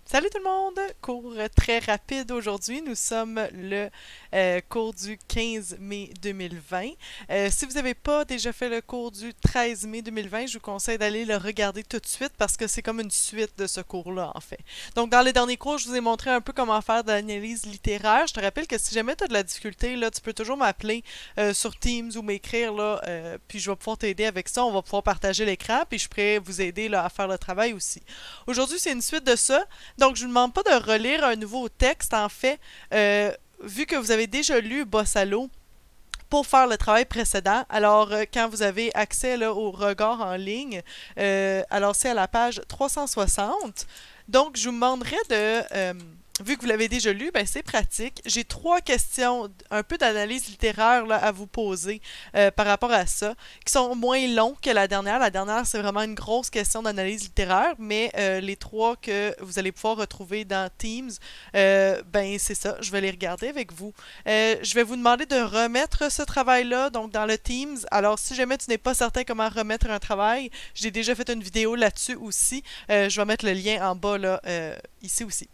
Salut tout le monde! Cours très rapide aujourd'hui. Nous sommes le cours du 15 mai 2020. Si vous n'avez pas déjà fait le cours du 13 mai 2020, je vous conseille d'aller le regarder tout de suite parce que c'est comme une suite de ce cours-là en fait. Donc dans les derniers cours, je vous ai montré un peu comment faire de l'analyse littéraire. Je te rappelle que si jamais tu as de la difficulté, là, tu peux toujours m'appeler sur Teams ou m'écrire là, puis je vais pouvoir t'aider avec ça. On va pouvoir partager l'écran, puis je pourrais vous aider là, à faire le travail aussi. Aujourd'hui, c'est une suite de ça. Donc, je ne vous demande pas de relire un nouveau texte, en fait, vu que vous avez déjà lu Bossalo pour faire le travail précédent. Alors, quand vous avez accès là, au regard en ligne, alors c'est à la page 360. Donc, je vous demanderai vu que vous l'avez déjà lu, ben c'est pratique. J'ai trois questions, un peu d'analyse littéraire là, à vous poser par rapport à ça, qui sont moins longs que la dernière. La dernière, c'est vraiment une grosse question d'analyse littéraire, mais les trois que vous allez pouvoir retrouver dans Teams, ben c'est ça, je vais les regarder avec vous. Je vais vous demander de remettre ce travail-là, donc dans le Teams. Alors, si jamais tu n'es pas certain comment remettre un travail, j'ai déjà fait une vidéo là-dessus aussi. Je vais mettre le lien en bas, là, ici aussi.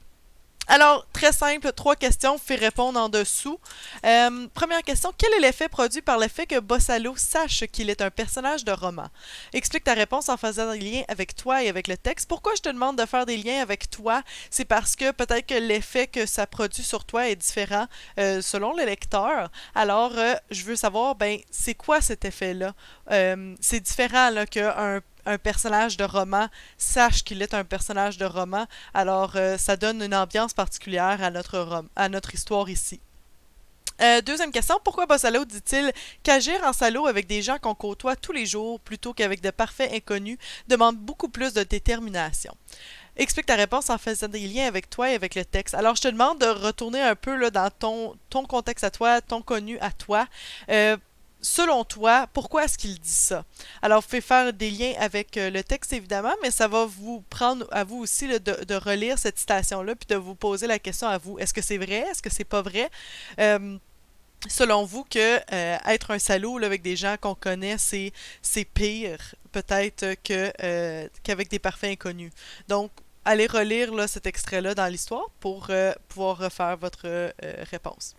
Alors, très simple, trois questions, fais répondre en dessous. Première question, quel est l'effet produit par le fait que Bossalo sache qu'il est un personnage de roman? Explique ta réponse en faisant des liens avec toi et avec le texte. Pourquoi je te demande de faire des liens avec toi? C'est parce que peut-être que l'effet que ça produit sur toi est différent selon le lecteur. Alors, je veux savoir, ben, c'est quoi cet effet-là? C'est différent là, qu'un un personnage de roman sache qu'il est un personnage de roman, alors ça donne une ambiance particulière à notre histoire ici. Deuxième question, pourquoi Bossalo dit-il qu'agir en salaud avec des gens qu'on côtoie tous les jours plutôt qu'avec de parfaits inconnus demande beaucoup plus de détermination? Explique ta réponse en faisant des liens avec toi et avec le texte. Alors, je te demande de retourner un peu là, dans ton contexte à toi, ton connu à toi. Euh, Selon toi, pourquoi est-ce qu'il dit ça? Alors, vous pouvez faire des liens avec le texte, évidemment, mais ça va vous prendre à vous aussi là, de relire cette citation-là, puis de vous poser la question à vous. Est-ce que c'est vrai? Est-ce que c'est pas vrai? Euh, Selon vous, que être un salaud là, avec des gens qu'on connaît, c'est pire, peut-être, qu'avec des parfaits inconnus. Donc, allez relire là, cet extrait-là dans l'histoire pour pouvoir refaire votre réponse.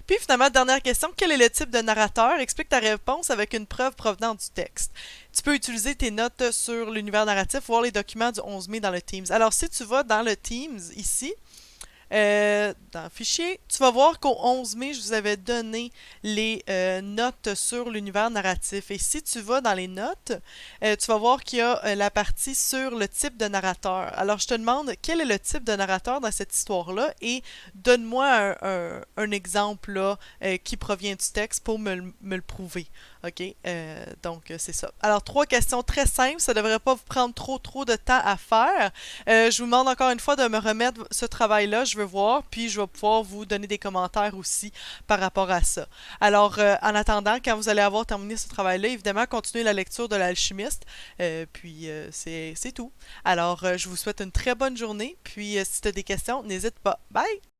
Puis finalement, dernière question, quel est le type de narrateur? Explique ta réponse avec une preuve provenant du texte. Tu peux utiliser tes notes sur l'univers narratif, voir les documents du 11 mai dans le Teams. Alors, si tu vas dans le Teams ici, dans Fichier, tu vas voir qu'au 11 mai, je vous avais donné les notes sur l'univers narratif. Et si tu vas dans les notes, tu vas voir qu'il y a la partie sur le type de narrateur. Alors, je te demande quel est le type de narrateur dans cette histoire-là et donne-moi un exemple là, qui provient du texte pour me le prouver. OK? Donc, c'est ça. Alors, trois questions très simples. Ça ne devrait pas vous prendre trop de temps à faire. Je vous demande encore une fois de me remettre ce travail-là. Je veux voir, puis je vais pouvoir vous donner des commentaires aussi par rapport à ça. Alors, en attendant, quand vous allez avoir terminé ce travail-là, évidemment, continuez la lecture de l'alchimiste. Puis, c'est tout. Alors, je vous souhaite une très bonne journée. Puis, si tu as des questions, n'hésite pas. Bye!